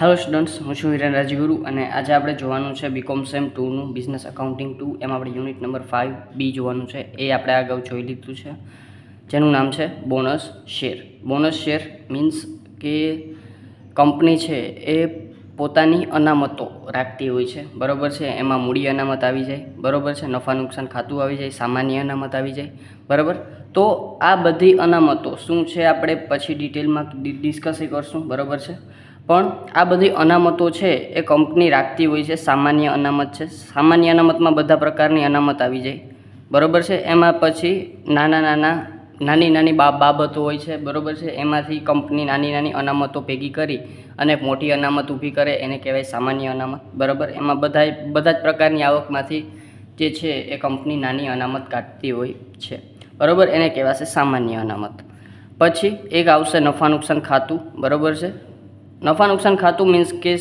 Hello students, હું છું હિરેન રાજગુરુ અને આજે આપણે જોવાનું છે બીકોમ સેમ 2નું બિઝનેસ અકાઉન્ટિંગ 2. એમાં આપણે યુનિટ નંબર 5B જોવાનું છે. એ આપણે અગાઉ જોઈ લીધું છે, જેનું નામ છે bonus share. Bonus share means કે કંપની છે એ પોતાની અનામતો રાખતી હોય છે, બરાબર છે. એમાં મૂડી અનામત આવી જાય, બરાબર છે. નફા નુકસાન ખાતું આવી જાય, સામાન્ય અનામત આવી જાય, બરાબર. તો આ બધી અનામતો શું છે આપણે પછી ડિટેલમાં ડિસ્કસ કરશું, બરાબર છે. પણ આ બધી અનામતો છે એ કંપની રાખતી હોય છે. સામાન્ય અનામત છે, સામાન્ય અનામતમાં બધા પ્રકારની અનામત આવી જાય, બરાબર છે. એમાં પછી નાની નાની બાબતો હોય છે, બરાબર છે. એમાંથી કંપની નાની નાની અનામતો ભેગી કરી અને મોટી અનામત ઊભી કરે, એને કહેવાય સામાન્ય અનામત, બરાબર. એમાં બધા જ પ્રકારની આવકમાંથી જે છે એ કંપની નાની અનામત કાઢતી હોય છે, બરાબર. એને કહેવાશે સામાન્ય અનામત. પછી એક આવશે નફા નુકસાન ખાતું, બરાબર છે. નફા નુકસાન ખાતું મીન્સ કે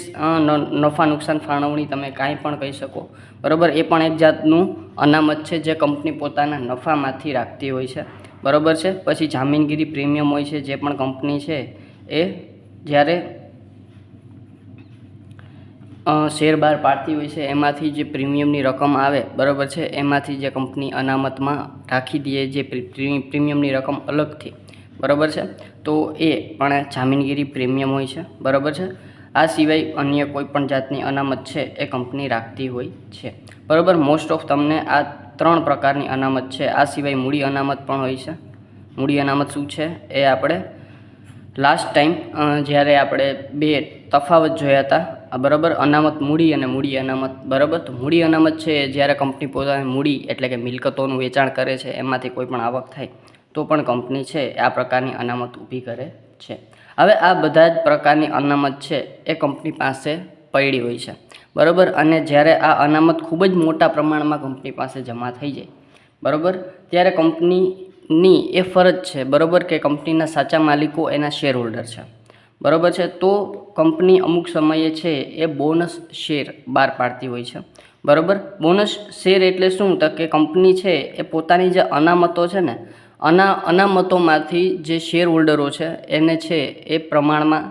નફા નુકસાન ફાળવણી તમે કાંઈ પણ કહી શકો, બરાબર. એ પણ એક જાતનું અનામત છે જે કંપની પોતાના નફામાંથી રાખતી હોય છે, બરાબર છે. પછી જામીનગીરી પ્રીમિયમ હોય છે, જે પણ કંપની છે એ જ્યારે શેર બહાર પાડતી હોય છે એમાંથી જે પ્રીમિયમની રકમ આવે, બરાબર છે, એમાંથી જે કંપની અનામતમાં રાખી દે જે પ્રીમિયમની રકમ અલગથી, બરાબર છે, તો એ પણ જામીનગીરી પ્રીમિયમ હોય છે, બરાબર છે. આ સિવાય અન્ય કોઈ પણ જાતની અનામત છે એ કંપની રાખતી હોય છે, બરાબર. મોસ્ટ ઓફ તમને આ 3 પ્રકારની અનામત છે. આ સિવાય મૂડી અનામત પણ હોય છે. મૂડી અનામત શું છે એ આપણે લાસ્ટ ટાઈમ જ્યારે આપણે 2 તફાવત જોયા હતા, બરાબર. અનામત મૂડી અને મૂડી અનામત, બરાબર. તો મૂડી અનામત છે જ્યારે કંપની પોતાની મૂડી એટલે કે મિલકતોનું વેચાણ કરે છે, એમાંથી કોઈ પણ આવક થાય તો પણ કંપની છે આ પ્રકારની અનામત ઊભી કરે છે. હવે આ બધા જ પ્રકારની અનામત છે એ કંપની પાસે પડી હોય છે, બરાબર. અને જ્યારે આ અનામત ખૂબ જ મોટા પ્રમાણમાં કંપની પાસે જમા થઈ જાય, બરાબર, ત્યારે કંપનીની એ ફરજ છે, બરાબર, કે કંપનીના સાચા માલિકો એના શેર હોલ્ડર છે, બરાબર છે. તો કંપની અમુક સમયે છે એ બોનસ શેર બહાર પાડતી હોય છે, બરાબર. બોનસ શેર એટલે શું? તો કે કંપની છે એ પોતાની જે અનામતો છે ને, અનામતોમાંથી જે શેર હોલ્ડરો છે એને છે એ પ્રમાણમાં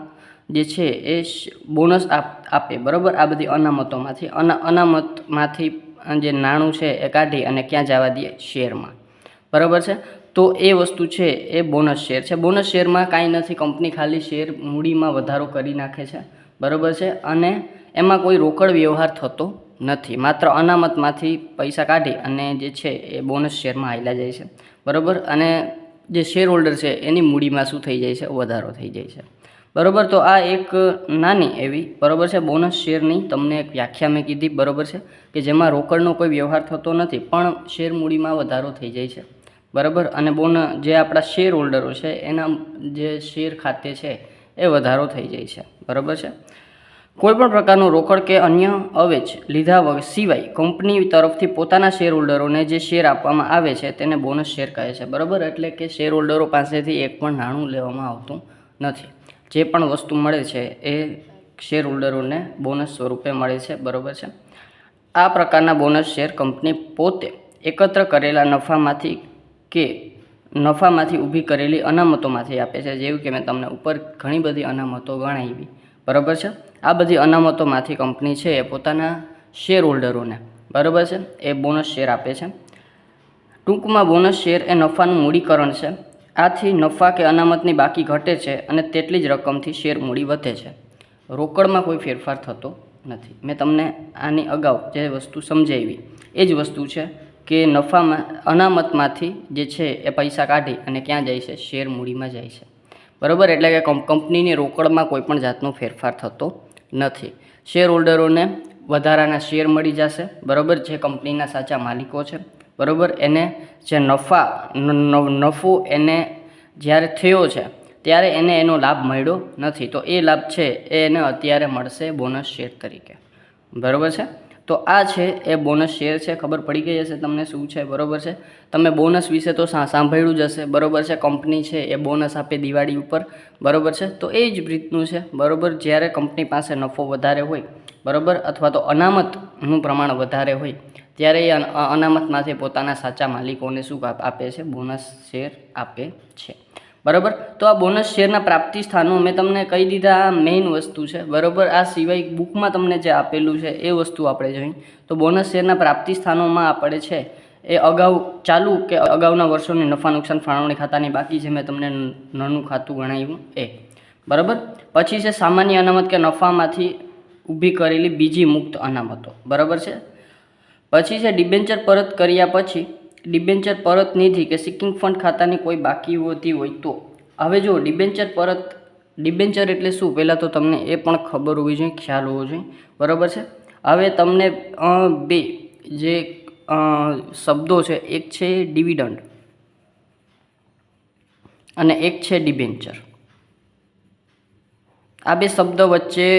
જે છે એ બોનસ આપે, બરાબર. આ બધી અનામતમાંથી જે નાણું છે એ કાઢી અને ક્યાં જવા દે? શેરમાં, બરાબર છે. તો એ વસ્તુ છે એ બોનસ શેર છે. બોનસ શેરમાં કાંઈ નથી, કંપની ખાલી શેર મૂડીમાં વધારો કરી નાખે છે, બરાબર છે. અને એમાં કોઈ રોકડ વ્યવહાર થતો નથી, માત્ર અનામતમાંથી પૈસા કાઢી અને જે છે એ બોનસ શેરમાં હાલ્યા જાય છે, બરાબર. અને જે શેર હોલ્ડર છે એની મૂડીમાં શું થઈ જાય છે? વધારો થઈ જાય છે, બરાબર. તો આ એક નાની એવી, બરાબર છે, બોનસ શેરની તમને એક વ્યાખ્યા મેં કીધી, બરાબર છે, કે જેમાં રોકડનો કોઈ વ્યવહાર થતો નથી પણ શેર મૂડીમાં વધારો થઈ જાય છે, બરાબર. અને જે આપણા શેર હોલ્ડરો છે એના જે શેર ખાતે છે એ વધારો થઈ જાય છે, બરાબર છે. કોઈપણ પ્રકારનો રોકડ કે અન્ય અવેજ લીધા સિવાય કંપની તરફથી પોતાના શેર હોલ્ડરોને જે શેર આપવામાં આવે છે તેને બોનસ શેર કહે છે, બરાબર. એટલે કે શેર હોલ્ડરો પાસેથી એક પણ નાણું લેવામાં આવતું નથી. જે પણ વસ્તુ મળે છે એ શેર હોલ્ડરોને બોનસ સ્વરૂપે મળે છે, બરાબર છે. આ પ્રકારના બોનસ શેર કંપની પોતે એકત્ર કરેલા નફામાંથી ઊભી કરેલી અનામતોમાંથી આપે છે. જેવું કે મેં તમને ઉપર ઘણી બધી અનામતો ગણાવી, બરાબર છે. આ બધી અનામતોમાંથી કંપની છે એ પોતાના શેર હોલ્ડરોને, બરાબર છે, એ બોનસ શેર આપે છે. ટૂંકમાં બોનસ શેર એ નફાનું મૂડીકરણ છે. આથી નફા કે અનામતની બાકી ઘટે છે અને તેટલી જ રકમથી શેર મૂડી વધે છે. રોકડમાં કોઈ ફેરફાર થતો નથી. મેં તમને આની અગાઉ જે વસ્તુ સમજાવી એ જ વસ્તુ છે કે અનામતમાંથી જે છે એ પૈસા કાઢી અને ક્યાં જાય છે? શેર મૂડીમાં જાય છે, બરાબર. એટલે કે કંપનીની રોકડમાં કોઈ પણ જાતનો ફેરફાર થતો નથી. શેર હોલ્ડરોને વધારાના શેર મળી જશે, બરાબર, જે કંપનીના સાચા માલિકો છે, બરાબર. એને જે નફો એને જ્યારે થયો છે ત્યારે એને એનો લાભ મળ્યો નથી, તો એ લાભ છે એ એને અત્યારે મળશે બોનસ શેર તરીકે, બરાબર છે. તો આ છે એ બોનસ શેર છે. ખબર પડી ગઈ હશે તમને શું છે, બરાબર છે. તમે બોનસ વિશે તો સાંભળ્યું જ હશે, બરાબર છે. કંપની છે એ બોનસ આપે દિવાળી ઉપર, બરાબર છે. તો એ જ રીતનું છે, બરાબર. જ્યારે કંપની પાસે નફો વધારે હોય, બરાબર, અથવા તો અનામતનું પ્રમાણ વધારે હોય ત્યારે એ અનામતમાંથી પોતાના સાચા માલિકોને શું આપે છે? બોનસ શેર આપે છે, બરાબર. તો આ બોનસ શેરના પ્રાપ્તિ સ્થાનો મેં તમને કહી દીધા, આ મેઇન વસ્તુ છે. બરાબર. આ સિવાય બુકમાં તમને જે આપેલું છે એ વસ્તુ આપણે જોઈએ. તો બોનસ શેરના પ્રાપ્તિ સ્થાનોમાં આપણે છે એ અગાઉ ચાલુ કે અગાઉના વર્ષોની નફા નુકસાન ફાળવણી ખાતાની બાકી છે મેં તમને નાનું ખાતું ગણાવ્યું એ. બરાબર. પછી છે સામાન્ય અનામત કે નફામાંથી ઊભી કરેલી બીજી મુક્ત અનામતો. બરાબર છે. પછી છે ડિબેન્ચર પરત કર્યા પછી ડિબેન્ચર પરત નિધિ કે સિકિંગ ફંડ ખાતાની કોઈ બાકી હોતી હોય તો. હવે જો ડિબેન્ચર એટલે શું પહેલાં તો તમને એ પણ ખબર હોવી જોઈએ, ખ્યાલ હોવો જોઈએ. બરાબર છે. હવે તમને બે જે શબ્દો છે, એક છે ડિવિડન્ડ અને એક છે ડિબેન્ચર. આ બે શબ્દ વચ્ચે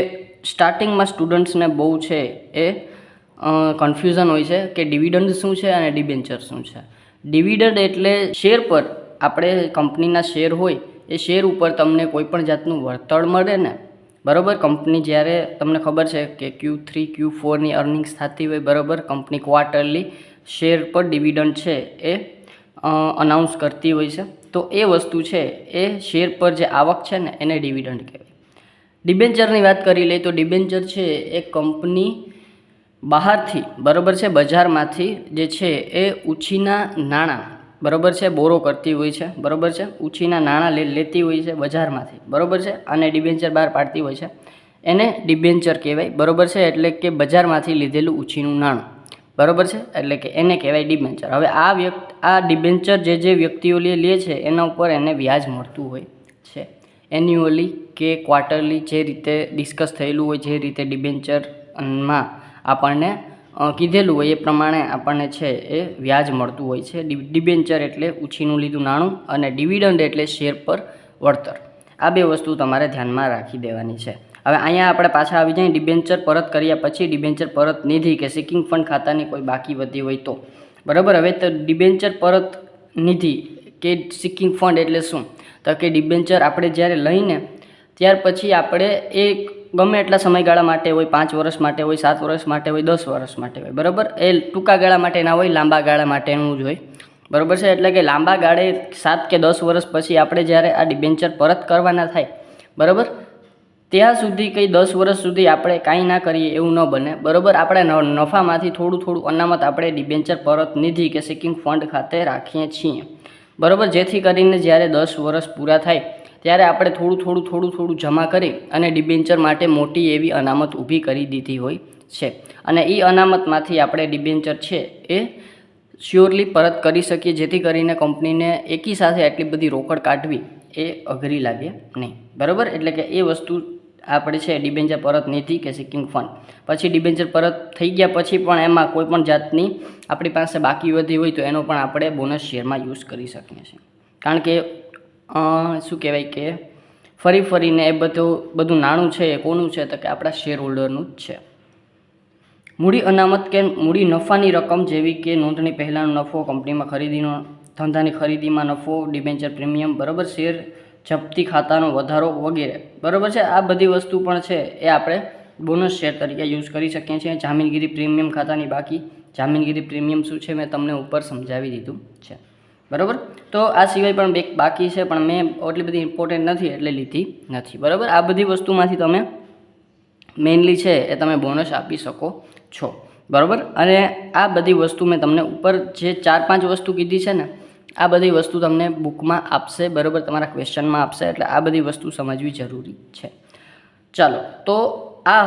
સ્ટાર્ટિંગમાં સ્ટુડન્ટ્સને બહુ છે એ કન્ફ્યુઝન હોય છે કે ડિવિડન્ડ શું છે અને ડિબેન્ચર શું છે. ડિવિડન્ડ એટલે શેર પર, આપણે કંપનીના શેર હોય એ શેર ઉપર તમને કોઈ પણ જાતનું વળતર મળે ને. બરાબર. કંપની જ્યારે તમને ખબર છે કે Q3 Q4ની અર્નિંગ્સ થતી હોય, બરાબર, કંપની ક્વાર્ટરલી શેર પર ડિવિડન્ડ છે એ અનાઉન્સ કરતી હોય છે. તો એ વસ્તુ છે એ શેર પર જે આવક છે ને એને ડિવિડન્ડ કહેવાય. ડિબેન્ચરની વાત કરી લઈએ તો ડિબેન્ચર છે એ કંપની બહારથી, બરાબર છે, બજારમાંથી જે છે એ ઉછીના નાણાં, બરાબર છે, બોરો કરતી હોય છે. બરાબર છે. ઉછીના નાણાં લેતી હોય છે બજારમાંથી. બરાબર છે. અને ડિબેન્ચર બહાર પાડતી હોય છે, એને ડિબેન્ચર કહેવાય. બરાબર છે. એટલે કે બજારમાંથી લીધેલું ઉછીનું નાણું. બરાબર છે. એટલે કે એને કહેવાય ડિબેન્ચર. હવે આ ડિબેન્ચર જે વ્યક્તિઓ લે છે એના ઉપર એને વ્યાજ મળતું હોય છે એન્યુઅલી કે ક્વાર્ટરલી, જે રીતે ડિસ્કસ થયેલું હોય, જે રીતે ડિબેન્ચરમાં આપણને કીધેલું હોય એ પ્રમાણે આપણને છે એ વ્યાજ મળતું હોય છે. ડિબેન્ચર એટલે ઉછીનું લીધું નાણું અને ડિવિડન્ડ એટલે શેર પર વળતર. આ બે વસ્તુ તમારે ધ્યાનમાં રાખી દેવાની છે. હવે અહીંયા આપણે પાછા આવી જાય ડિબેન્ચર પરત કર્યા પછી ડિબેન્ચર પરત નિધિ કે સિકિંગ ફંડ ખાતાની કોઈ બાકી વધી હોય તો. બરાબર. હવે તો ડિબેન્ચર પરત નિધિ કે સિકિંગ ફંડ એટલે શું? તો કે ડિબેન્ચર આપણે જ્યારે લઈને ત્યાર પછી આપણે એ ગમે એટલા સમયગાળા માટે હોય, 5 વર્ષ માટે હોય, 7 વર્ષ માટે હોય, 10 વર્ષ માટે હોય. બરાબર. એ ટૂંકા ગાળા માટે ના હોય, લાંબા ગાળા માટેનું જ હોય. બરાબર છે. એટલે કે લાંબા ગાળે 7 કે 10 વર્ષ પછી આપણે જ્યારે આ ડિબેન્ચર પરત કરવાના થાય, બરાબર, ત્યાં સુધી કંઈ 10 વર્ષ સુધી આપણે કાંઈ ના કરીએ એવું ન બને. બરાબર. આપણે નફામાંથી થોડું અનામત આપણે ડિબેન્ચર પરત નિધિ કે સિકિંગ ફંડ ખાતે રાખીએ છીએ. બરાબર. જેથી કરીને જ્યારે 10 વર્ષ પૂરા થાય ત્યારે આપણે થોડું જમા કરી અને ડિબેન્ચર માટે મોટી એવી અનામત ઊભી કરી દીધી હોય છે. અને એ અનામતમાંથી આપણે ડિબેન્ચર છે એ શ્યોરલી પરત કરી શકીએ, જેથી કરીને કંપનીને એકી સાથે આટલી બધી રોકડ કાઢવી એ અઘરી લાગે નહીં. બરાબર. એટલે કે એ વસ્તુ આપણે છે ડિબેન્ચર પરત નિધિ કે સિકિંગ ફંડ. પછી ડિબેન્ચર પરત થઈ ગયા પછી પણ એમાં કોઈ પણ જાતની આપણી પાસે બાકી વધી હોય તો એનો પણ આપણે બોનસ શેરમાં યુઝ કરી શકીએ છીએ. કારણ કે શું કહેવાય કે ફરીને એ બધું નાણું છે એ કોનું છે? તો કે આપણા શેર હોલ્ડરનું જ છે. મૂડી અનામત કે મૂડી નફાની રકમ જેવી કે નોંધણી પહેલાંનો નફો, કંપનીમાં ખરીદીનો, ધંધાની ખરીદીમાં નફો, ડિબેન્ચર પ્રીમિયમ, બરાબર, શેર જપ્તી ખાતાનો વધારો વગેરે. બરાબર છે. આ બધી વસ્તુ પણ છે એ આપણે બોનસ શેર તરીકે યુઝ કરી શકીએ છીએ. જામીનગીરી પ્રીમિયમ ખાતાની બાકી. જામીનગીરી પ્રીમિયમ શું છે મેં તમને ઉપર સમજાવી દીધું છે. બરાબર. તો આ સિવાય પણ બે બાકી છે, પણ મેં એટલી બધી ઇમ્પોર્ટન્ટ નથી એટલે લીધી નથી. બરાબર. આ બધી વસ્તુમાંથી તમે મેઇનલી છે એ તમે બોનસ આપી શકો છો. બરાબર. અને આ બધી વસ્તુ મેં તમને ઉપર જે 4-5 વસ્તુ કીધી છે ને, આ બધી વસ્તુ તમને બુકમાં આપશે. બરાબર. તમારા ક્વેશ્ચનમાં આપશે. એટલે આ બધી વસ્તુ સમજવી જરૂરી છે. ચાલો, તો આ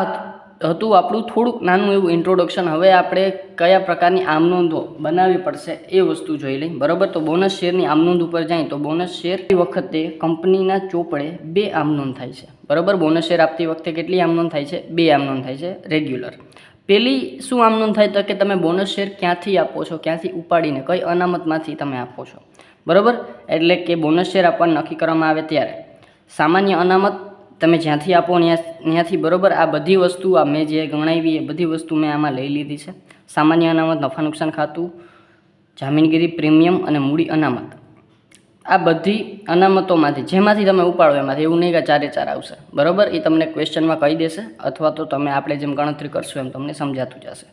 હતું આપણું થોડુંક નાનું એવું ઇન્ટ્રોડક્શન. હવે આપણે કયા પ્રકારની આમનોંધો બનાવવી પડશે એ વસ્તુ જોઈ લઈ. બરાબર. તો બોનસ શેરની આમનોંધ ઉપર જાય તો બોનસ શેર વખતે કંપનીના ચોપડે 2 આમનોંધ થાય છે. બરાબર. બોનસ શેર આપતી વખતે કેટલી આમનોંધ થાય છે? 2 આમનોંધ થાય છે રેગ્યુલર. પેલી શું આમનોંધ થાય? તો કે તમે બોનસ શેર ક્યાંથી આપો છો, ક્યાંથી ઉપાડીને, કઈ અનામતમાંથી તમે આપો છો. બરાબર. એટલે કે બોનસ શેર આપવાનું નક્કી કરવામાં આવે ત્યારે સામાન્ય અનામત તમે જ્યાંથી આપો ત્યાંથી. બરાબર. આ બધી વસ્તુ આ મેં જે ગણાવી એ બધી વસ્તુ મેં આમાં લઈ લીધી છે. સામાન્ય અનામત, નફા નુકસાન ખાતું, જામીનગીરી પ્રીમિયમ અને મૂડી અનામત. આ બધી અનામતોમાંથી જેમાંથી તમે ઉપાડો એમાંથી, એવું નહીં કે 4 આવશે. બરાબર. એ તમને ક્વેશ્ચનમાં કહી દેશે અથવા તો તમે આપણે જેમ ગણતરી કરશો એમ તમને સમજાતું જશે.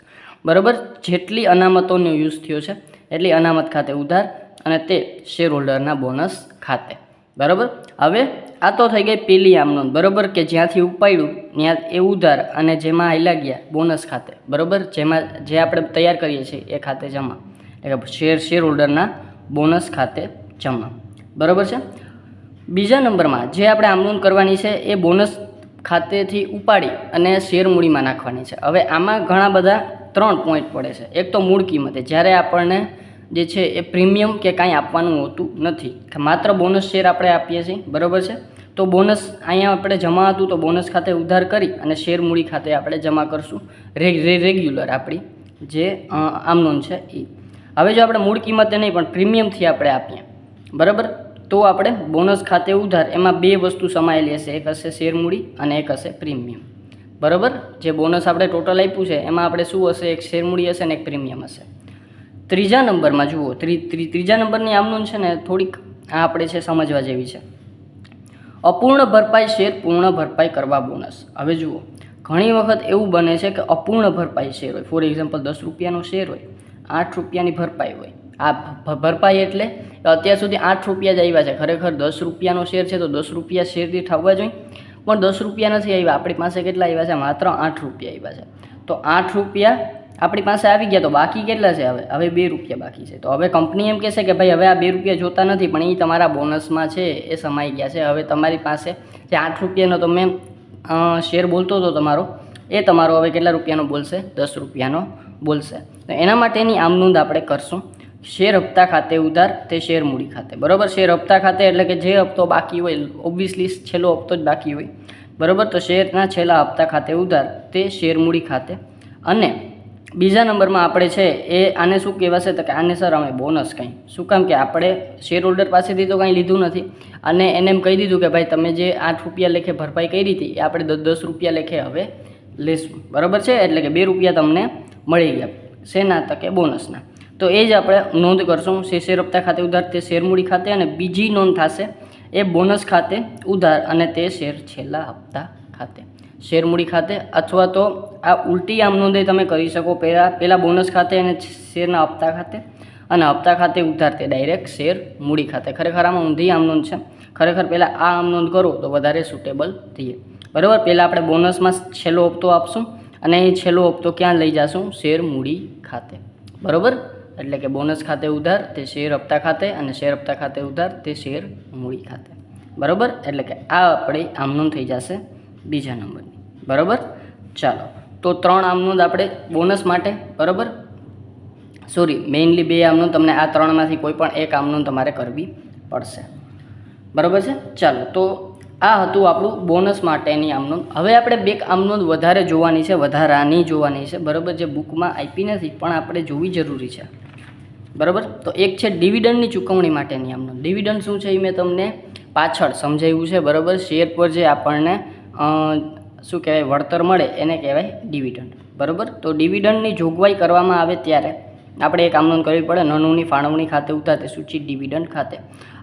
બરાબર. જેટલી અનામતોનો યુઝ થયો છે એટલી અનામત ખાતે ઉધાર અને તે શેર હોલ્ડરના બોનસ ખાતે. બરાબર. હવે આ તો થઈ ગઈ પેલી આમ નોંધ, બરાબર, કે જ્યાંથી ઉપાડ્યું ત્યાં એ ઉધાર અને જેમાં આયલા ગયા બોનસ ખાતે, બરાબર, જેમાં જે આપણે તૈયાર કરીએ છીએ એ ખાતે જમા, એટલે કે શેર હોલ્ડરના બોનસ ખાતે જમા, બરાબર છે. બીજા નંબરમાં જે આપણે આમ નોંધ કરવાની છે એ બોનસ ખાતેથી ઉપાડી અને શેર મૂડીમાં નાખવાની છે. હવે આમાં ઘણા બધા 3 પોઈન્ટ પડે છે. એક તો મૂળ કિંમતે, જ્યારે આપણને જે છે એ પ્રીમિયમ કે કાંઈ આપવાનું હોતું નથી, માત્ર બોનસ શેર આપણે આપીએ છીએ, બરાબર છે. તો બોનસ અહીંયા આપણે જમા હતું તો બોનસ ખાતે ઉધાર કરી અને શેર મૂડી ખાતે આપણે જમા કરશું, રેગ્યુલર આપણી જે આમ નોંધ છે એ. હવે જો આપણે મૂળ કિંમતે નહીં પણ પ્રીમિયમથી આપણે આપીએ, બરાબર, તો આપણે બોનસ ખાતે ઉધાર એમાં 2 વસ્તુ સમાયેલી હશે, એક હશે શેર મૂડી અને એક હશે પ્રીમિયમ, બરાબર. જે બોનસ આપણે ટોટલ આપ્યું છે એમાં આપણે શું હશે, એક શેર મૂડી હશે અને એક પ્રીમિયમ હશે. ત્રીજા નંબરમાં જુઓ, ત્રીજા નંબરની આમ નોંધ છે ને થોડીક આપણે છે સમજવા જેવી છે. અપૂર્ણ ભરપાઈ શેર પૂર્ણ ભરપાઈ કરવા બોનસ. હવે જુઓ, ઘણી વખત એવું બને છે કે અપૂર્ણ ભરપાઈ શેર હોય, ફોર એક્ઝામ્પલ 10 રૂપિયાનો શેર હોય, 8 રૂપિયાની ભરપાઈ હોય. આ ભરપાઈ એટલે અત્યાર સુધી 8 રૂપિયા જ આવ્યા છે, ખરેખર 10 રૂપિયાનો શેર છે તો 10 રૂપિયા શેર દીઠ આવવા જોઈએ, પણ 10 રૂપિયા નથી આવ્યા. આપણી પાસે કેટલા આવ્યા છે, માત્ર 8 રૂપિયા આવ્યા છે. તો 8 રૂપિયા આપણી પાસે આવી ગયા, તો બાકી કેટલા છે, હવે 2 રૂપિયા બાકી છે. તો હવે કંપની એમ કહેશે કે ભાઈ હવે આ 2 રૂપિયા જોતા નથી, પણ એ તમારા બોનસમાં છે એ સમાઈ ગયા છે. હવે તમારી પાસે જે 8 રૂપિયાનો તમે શેર બોલતો હતો તમારો, એ તમારો હવે કેટલા રૂપિયાનો બોલશે, 10 રૂપિયાનો બોલશે. તો એના માટેની આમ નોંધ આપણે કરશું. શેર હપ્તા ખાતે ઉધાર તે શેર મૂડી ખાતે, બરાબર. શેર હપ્તા ખાતે એટલે કે જે હપ્તો બાકી હોય, ઓબ્વિયસલી છેલ્લો હપ્તો જ બાકી હોય, બરાબર. તો શેરના છેલ્લા હપ્તા ખાતે ઉધાર તે શેર મૂડી ખાતે. અને બીજા નંબરમાં આપણે છે એ આને શું કહેવાશે, તો કે આને સર અમે બોનસ કંઈ, શું કામ કે આપણે શેર હોલ્ડર પાસેથી તો કંઈ લીધું નથી અને એને એમ કહી દીધું કે ભાઈ તમે જે 8 રૂપિયા લેખે ભરપાઈ કરી હતી એ આપણે 10 રૂપિયા લેખે હવે લેશું, બરાબર છે. એટલે કે 2 રૂપિયા તમને મળી ગયા, શેના, તો કે બોનસના. તો એ જ આપણે નોંધ કરશું, શેર હપ્તા ખાતે ઉધાર તે શેર મૂડી ખાતે. અને બીજી નોંધ થશે એ બોનસ ખાતે ઉધાર અને તે શેર છેલ્લા હપ્તા ખાતે, શેર મૂડી ખાતે. અથવા તો આ ઉલટી આમ નોંધે તમે કરી શકો, પહેલાં બોનસ ખાતે અને શેરના હપ્તા ખાતે, અને હપ્તા ખાતે ઉધાર તે ડાયરેક્ટ શેર મૂડી ખાતે. ખરેખર આમાં ઊંધી આમ નોંધ છે. ખરેખર પહેલાં આ આમ નોંધ કરો તો વધારે સુટેબલ થઈએ, બરાબર. પહેલાં આપણે બોનસમાં છેલ્લો હપ્તો આપશું અને એ છેલ્લો હપ્તો ક્યાં લઈ જશું, શેર મૂડી ખાતે, બરાબર. એટલે કે બોનસ ખાતે ઉધાર તે શેર હપ્તા ખાતે અને શેર હપ્તા ખાતે ઉધાર તે શેર મૂડી ખાતે, બરાબર. એટલે કે આ આપણી આમ નોંધ થઈ જશે બીજા નંબરની, બરાબર. ચાલો, તો 3 આમ નોંધ આપણે બોનસ માટે, બરાબર. સોરી, મેઇનલી 2 આમ નોંધ, તમને આ 3માંથી કોઈ પણ એક આમ નોંધ તમારે કરવી પડશે, બરાબર છે. ચાલો, તો આ હતું આપણું બોનસ માટેની આમ નોંધ. હવે આપણે 2 આમ નોંધ વધારે જોવાની છે, વધારાની જોવાની છે, બરાબર. જે બુકમાં આપી નથી પણ આપણે જોવી જરૂરી છે, બરાબર. તો એક છે ડિવિડન્ડની ચૂકવણી માટેની આમ નોંધ. ડિવિડન્ડ શું છે એ મેં તમને પાછળ સમજાવ્યું છે, બરાબર. શેર પર જે આપણને શું કહેવાય, વળતર મળે એને કહેવાય ડિવિડન્ડ, બરાબર. તો ડિવિડન્ડની જોગવાઈ કરવામાં આવે ત્યારે આપણે એક આમ નોંધ કરવી પડે, નફાની ફાળવણી ખાતે ઉધાર તે સૂચિત ડિવિડન્ડ ખાતે.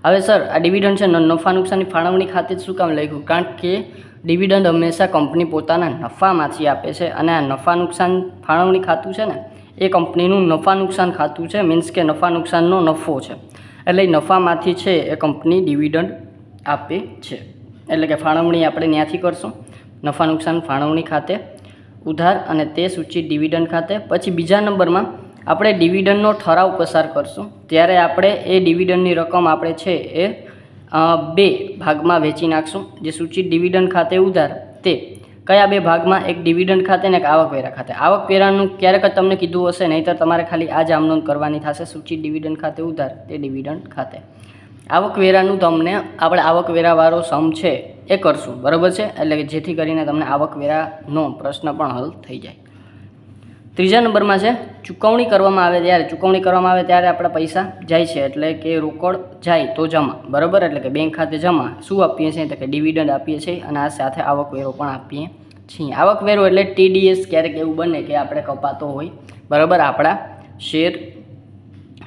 હવે સર આ ડિવિડન્ડ છે નફા નુકસાનની ફાળવણી ખાતે જ શું કામ લખ્યું, કારણ કે ડિવિડન્ડ હંમેશા કંપની પોતાના નફામાંથી આપે છે અને આ નફા નુકસાન ફાળવણી ખાતું છે ને એ કંપનીનું નફા નુકસાન ખાતું છે, મીન્સ કે નફા નુકસાનનો નફો છે, એટલે એ નફામાંથી છે એ કંપની ડિવિડન્ડ આપે છે. એટલે કે ફાળવણી આપણે ત્યાંથી કરશું, નફા નુકસાન ફાળવણી ખાતે ઉધાર અને તે સૂચિત ડિવિડન્ડ ખાતે. પછી બીજા નંબરમાં આપણે ડિવિડન્ડનો ઠરાવ પસાર કરશું, ત્યારે આપણે એ ડિવિડન્ડની રકમ આપણે છે એ 2 ભાગમાં વહેંચી નાખશું. જે સૂચિત ડિવિડન્ડ ખાતે ઉધાર તે કયા 2 ભાગમાં, એક ડિવિડન્ડ ખાતે ને એક આવકવેરા ખાતે. આવકવેરાનું ક્યારેક જ તમને કીધું હશે, નહીંતર તમારે ખાલી આ જ આમ નોંધ કરવાની થશે, સૂચિત ડિવિડન્ડ ખાતે ઉધાર તે ડિવિડન્ડ ખાતે. આવકવેરાનું તમને આપણે આવકવેરાવાળો સમ છે એ કરશું, બરાબર છે. એટલે કે જેથી કરીને તમને આવકવેરાનો પ્રશ્ન પણ હલ થઈ જાય. ત્રીજા નંબરમાં છે ચૂકવણી કરવામાં આવે ત્યારે. ચૂકવણી કરવામાં આવે ત્યારે આપણા પૈસા જાય છે, એટલે કે રોકડ જાય તો જમા, બરાબર. એટલે કે બેંક ખાતે જમા શું આપીએ છીએ, તો કે ડિવિડન્ડ આપીએ છીએ અને આ સાથે આવકવેરો પણ આપીએ છીએ. આવકવેરો એટલે TDS. ક્યારેક એવું બને કે આપણે કપાતો હોય, બરાબર, આપણા શેર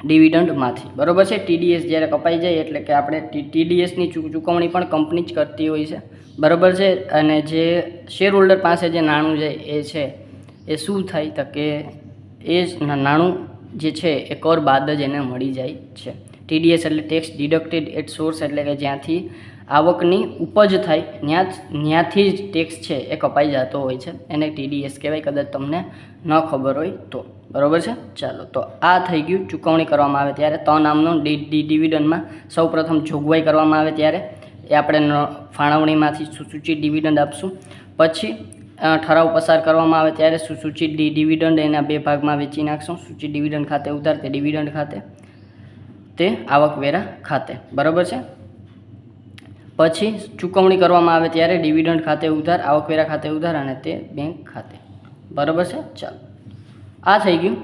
ડિવિડન્ડમાંથી, બરાબર છે. TDS જ્યારે કપાઈ જાય એટલે કે આપણે TDSની ચૂકવણી પણ કંપની જ કરતી હોય છે, બરાબર છે. અને જે શેર હોલ્ડર પાસે જે નાણું જાય એ છે એ શું થાય, તો કે એ નાણું જે છે એ કર બાદ જ એને મળી જાય છે. TDS એટલે ટેક્સ ડિડક્ટેડ એટ સોર્સ એટલે કે જ્યાંથી આવકની ઉપજ થાય ત્યાંથી જ ટેક્સ છે એ કપાઈ જતો હોય છે, એને TDS કહેવાય, કદાચ તમને ન ખબર હોય તો, બરાબર છે. ચાલો, તો આ થઈ ગયું ચૂકવણી કરવામાં આવે ત્યારે. 3 નામનો ડિવિડન્ડમાં સૌપ્રથમ જોગવાઈ કરવામાં આવે ત્યારે એ આપણે ફાળવણીમાંથી સૂચિત ડિવિડન્ડ આપશું. પછી ઠરાવ પસાર કરવામાં આવે ત્યારે સૂચિત ડિવિડન્ડ એના 2 ભાગમાં વેચી નાખશું. સૂચિત ડિવિડન્ડ ખાતે ઉધાર, તે ડિવિડન્ડ ખાતે, તે આવકવેરા ખાતે, બરાબર છે. પછી ચૂકવણી કરવામાં આવે ત્યારે ડિવિડન્ડ ખાતે ઉધાર, આવકવેરા ખાતે ઉધાર અને તે બેંક ખાતે, બરાબર છે. ચાલો, આ થઈ ગયું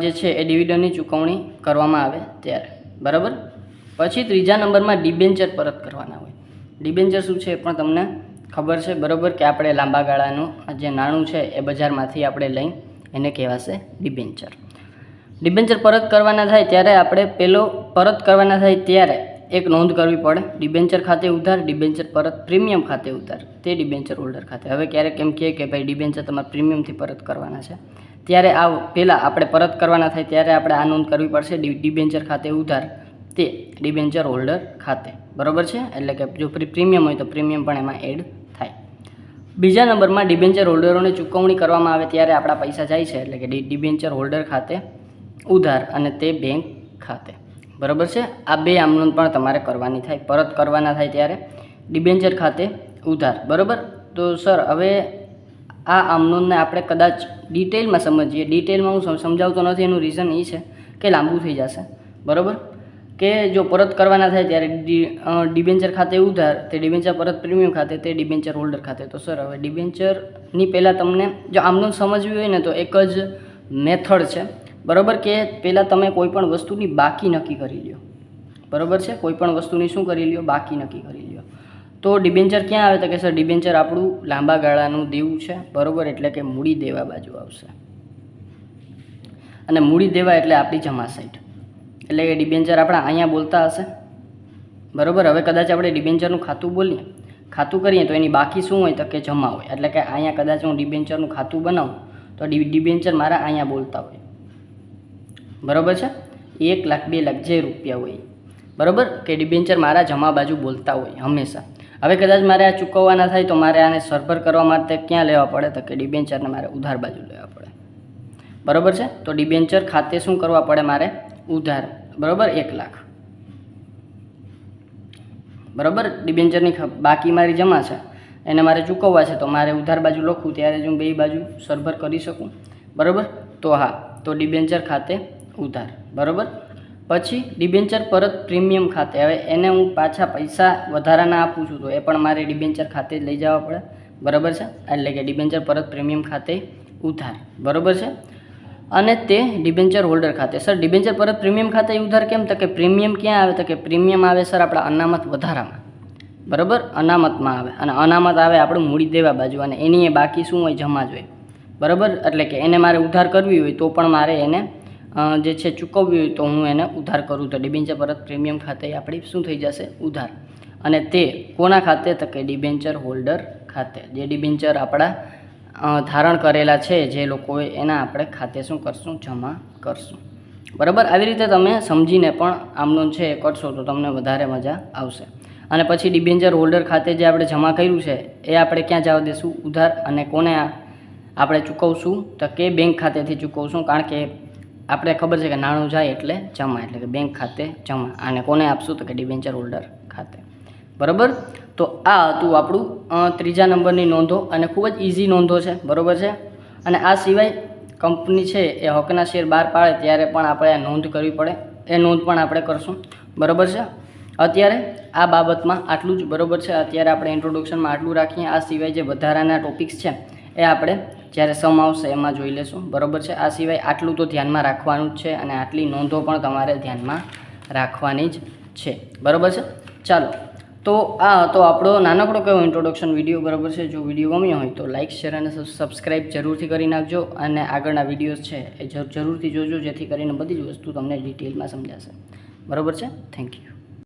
જે છે એ ડિવિડન્ડની ચૂકવણી કરવામાં આવે ત્યારે, બરાબર. પછી ત્રીજા નંબરમાં ડિબેન્ચર પરત કરવાના હોય. ડિબેન્ચર શું છે એ પણ તમને ખબર છે, બરાબર, કે આપણે લાંબા ગાળાનું જે નાણું છે એ બજારમાંથી આપણે લઈને એને કહેવાશે ડિબેન્ચર. ડિબેન્ચર પરત કરવાના થાય ત્યારે આપણે પરત કરવાના થાય ત્યારે એક નોંધ કરવી પડે. ડિબેન્ચર ખાતે ઉધાર, ડિબેન્ચર પરત પ્રીમિયમ ખાતે ઉધાર, તે ડિબેન્ચર હોલ્ડર ખાતે. હવે ક્યારેક એમ કહે કે ભાઈ ડિબેન્ચર તમારે પ્રીમિયમથી પરત કરવાના છે, ત્યારે આ પહેલાં આપણે પરત કરવાના થાય ત્યારે આપણે આ નોંધ કરવી પડશે. ડિબેન્ચર ખાતે ઉધાર, તે ડિબેન્ચર હોલ્ડર ખાતે, બરાબર છે. એટલે કે જો પ્રીમિયમ હોય તો પ્રીમિયમ પણ એમાં એડ થાય. બીજા નંબરમાં ડિબેન્ચર હોલ્ડરોને ચૂકવણી કરવામાં આવે ત્યારે આપણા પૈસા જાય છે, એટલે કે ડિબેન્ચર હોલ્ડર ખાતે ઉધાર અને તે બેંક ખાતે, બરાબર છે. આ 2 આમનોંધ પણ તમારે કરવાની થાય. પરત કરવાના થાય ત્યારે ડિબેન્ચર ખાતે ઉધાર, બરાબર. તો સર હવે આ આમનોંધને આપણે કદાચ ડિટેલમાં સમજીએ. ડિટેલમાં હું સમજાવતો નથી, એનું રીઝન એ છે કે લાંબુ થઈ જશે, બરાબર. કે જો પરત કરવાના થાય ત્યારે ડિબેન્ચર ખાતે ઉધાર, તે ડિબેન્ચર પરત પ્રીમિયમ ખાતે, તે ડિબેન્ચર હોલ્ડર ખાતે. તો સર હવે ડિબેન્ચરની પહેલાં તમને જો આમનોંધ સમજવી હોય ને તો એક જ મેથડ છે, બરાબર, કે પહેલાં તમે કોઈ પણ વસ્તુની બાકી નક્કી કરી લ્યો, બરાબર છે. કોઈ પણ વસ્તુની શું કરી લ્યો? બાકી નક્કી કરી લ્યો. તો ડિબેન્ચર ક્યાં આવે? તો કે સર ડિબેન્ચર આપણું લાંબા ગાળાનું દેવું છે, બરાબર, એટલે કે મૂડી દેવા બાજુ આવશે. અને મૂડી દેવા એટલે આપણી જમા સાઈડ, એટલે કે ડિબેન્ચર આપણા અહીંયા બોલતા હશે, બરાબર. હવે કદાચ આપણે ડિબેન્ચરનું ખાતું બોલીએ, ખાતું કરીએ તો એની બાકી શું હોય? તો કે જમા હોય. એટલે કે અહીંયા કદાચ હું ડિબેન્ચરનું ખાતું બનાવું તો ડિબેન્ચર મારા અહીંયા બોલતા હોય, બરાબર છે. 1 લાખ 2 લાખ જે રૂપિયા હોય, બરાબર, કે ડિબેન્ચર મારા જમા બાજુ બોલતા હોય હંમેશા. હવે કદાચ મારે આ ચૂકવવાના થાય તો મારે આને સરભર કરવા માટે ક્યાં લેવા પડે? તો કે ડિબેન્ચરને મારે ઉધાર બાજુ લેવા પડે, બરાબર છે. તો ડિબેન્ચર ખાતે શું કરવા પડે? મારે ઉધાર, બરાબર, 1 લાખ, બરાબર. ડિબેન્ચરની બાકી મારી જમા છે, એને મારે ચૂકવવા છે, તો મારે ઉધાર બાજુ લખું ત્યારે જ હું 2 બાજુ સરભર કરી શકું, બરાબર. તો હા, તો ડિબેન્ચર ખાતે ઉધાર, બરાબર. પછી ડિબેન્ચર પરત પ્રીમિયમ ખાતે. હવે એને હું પાછા પૈસા વધારાના આપું છું તો એ પણ મારે ડિબેન્ચર ખાતે લઈ જવા પડે, બરાબર છે. એટલે કે ડિબેન્ચર પરત પ્રીમિયમ ખાતે ઉધાર, બરાબર છે. અને તે ડિબેન્ચર હોલ્ડર ખાતે. સર ડિબેન્ચર પરત પ્રીમિયમ ખાતે ઉધાર કેમ? તો કે પ્રીમિયમ ક્યાં આવે? તો કે પ્રીમિયમ આવે સર આપણા અનામત વધારામાં, બરાબર, અનામતમાં આવે. અને અનામત આવે આપણું મૂડી દેવા બાજુ, અને એની એ બાકી શું હોય? જમા જ હોય, બરાબર. એટલે કે એને મારે ઉધાર કરવી હોય તો પણ મારે એને જે છે ચૂકવવી હોય તો હું એને ઉધાર કરું તો ડિબેન્ચર પરત પ્રીમિયમ ખાતે આપણી શું થઈ જશે? ઉધાર. અને તે કોના ખાતે? તો કે ડિબેન્ચર હોલ્ડર ખાતે. જે ડિબેન્ચર આપણા ધારણ કરેલા છે જે લોકોએ, એના આપણે ખાતે શું કરશું? જમા કરશું, બરાબર. આવી રીતે તમે સમજીને પણ આમનોંધ છે એ કરશો તો તમને વધારે મજા આવશે. અને પછી ડિબેન્ચર હોલ્ડર ખાતે જે આપણે જમા કર્યું છે એ આપણે ક્યાં જવા દેશું? ઉધાર. અને કોને આપણે ચૂકવશું? તો કે બેંક ખાતેથી ચૂકવશું, કારણ કે આપણે ખબર છે કે નાણું જાય એટલે જમા, એટલે કે બેંક ખાતે જમા. અને કોને આપશું? તો કે ડિબેન્ચર હોલ્ડર ખાતે, બરાબર. તો આ હતું આપણું ત્રીજા નંબરની નોંધો, અને ખૂબ જ ઇઝી નોંધો છે, બરાબર છે. અને આ સિવાય કંપની છે એ હકના શેર બહાર પાડે ત્યારે પણ આપણે આ નોંધ કરવી પડે, એ નોંધ પણ આપણે કરશું, બરાબર છે. અત્યારે આ બાબતમાં આટલું જ, બરાબર છે. અત્યારે આપણે ઇન્ટ્રોડક્શનમાં આટલું રાખીએ. આ સિવાય જે વધારાના ટોપિક્સ છે એ આપણે જ્યારે સમ આવશે એમાં જોઈ લેશું, બરાબર છે. આ સિવાય આટલું તો ધ્યાનમાં રાખવાનું જ છે, અને આટલી નોંધો પણ તમારે ધ્યાનમાં રાખવાની જ છે, બરાબર છે. ચાલો, તો આ હતો આપણો નાનકડો કેવો ઇન્ટ્રોડક્શન વિડીયો, બરાબર છે. જો વિડીયો ગમ્યો હોય તો લાઇક, શેર અને સબસ્ક્રાઈબ જરૂરથી કરી નાખજો, અને આગળના વિડીયોઝ છે એ જરૂરથી જોજો, જેથી કરીને બધી જ વસ્તુ તમને ડિટેલમાં સમજાશે, બરાબર છે. Thank you.